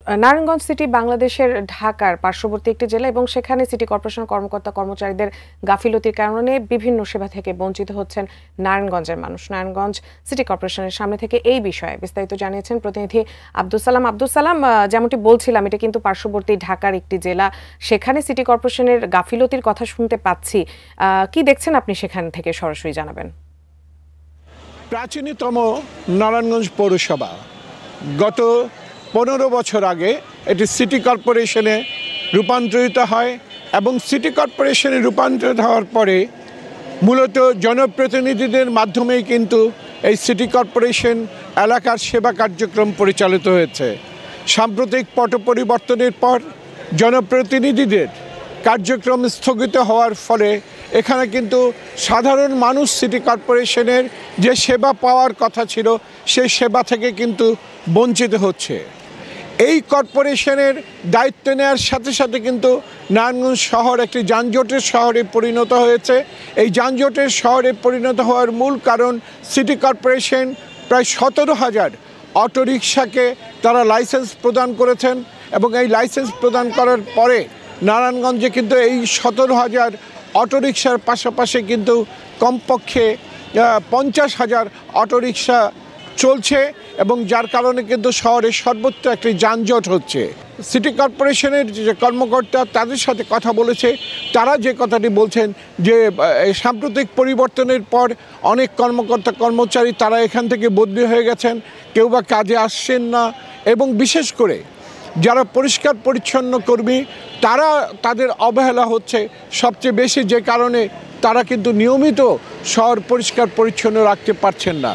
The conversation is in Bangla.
নারায়ণগঞ্জ সিটি বাংলাদেশের ঢাকার পার্শ্ববর্তী একটি জেলা এবং সেখানে সিটি কর্পোরেশনের কর্মকর্তা কর্মচারীদের গাফিলতির কারণে বিভিন্ন সেবা থেকে বঞ্চিত হচ্ছেন নারায়ণগঞ্জের মানুষ। নারায়ণগঞ্জ সিটি কর্পোরেশনের সামনে থেকে এই বিষয়ে বিস্তারিত জানিয়েছেন প্রতিনিধি আব্দুল সালাম। আব্দুল সালাম, যেমনটি বলছিলাম, এটা কিন্তু পার্শ্ববর্তী ঢাকার একটি জেলা, সেখানে সিটি কর্পোরেশনের গাফিলতির কথা শুনতে পাচ্ছি। কি দেখছেন আপনি সেখান থেকে, সরাসরি জানাবেন। প্রাচীনতম নারায়ণগঞ্জ পৌরসভা গত 15 বছর আগে এটি সিটি কর্পোরেশনে রূপান্তরিত হয় এবং সিটি কর্পোরেশনে রূপান্তরিত হওয়ার পরে মূলত জনপ্রতিনিধিদের মাধ্যমেই কিন্তু এই সিটি কর্পোরেশন এলাকার সেবা কার্যক্রম পরিচালিত হয়েছে। সাম্প্রতিক পট পরিবর্তনের পর জনপ্রতিনিধিদের কার্যক্রম স্থগিত হওয়ার ফলে এখানে কিন্তু সাধারণ মানুষ সিটি কর্পোরেশনের যে সেবা পাওয়ার কথা ছিল সেই সেবা থেকে কিন্তু বঞ্চিত হচ্ছে। এই কর্পোরেশনের দায়িত্ব নেওয়ার সাথে সাথে কিন্তু নারায়ণগঞ্জ শহর একটি যানজটের শহরে পরিণত হয়েছে। এই যানজটের শহরে পরিণত হওয়ার মূল কারণ সিটি কর্পোরেশন প্রায় 17,000 অটোরিকশাকে তারা লাইসেন্স প্রদান করেছেন এবং এই লাইসেন্স প্রদান করার পরে নারায়ণগঞ্জে কিন্তু এই 17,000 অটোরিকশার পাশাপাশি কিন্তু কমপক্ষে 50,000 অটোরিকশা চলছে এবং যার কারণে কিন্তু শহরে সর্বত্র একটি যানজট হচ্ছে। সিটি কর্পোরেশনের যে কর্মকর্তা তাদের সাথে কথা বলেছে, তারা যে কথাটি বলছেন যে সাম্প্রতিক পরিবর্তনের পর অনেক কর্মকর্তা কর্মচারী তারা এখান থেকে বদলি হয়ে গেছেন, কেউ বা কাজে আসছেন না এবং বিশেষ করে যারা পরিষ্কার পরিচ্ছন্ন কর্মী তাদের অবহেলা হচ্ছে সবচেয়ে বেশি, যে কারণে তারা কিন্তু নিয়মিত শহর পরিষ্কার পরিচ্ছন্ন রাখতে পারছেন না।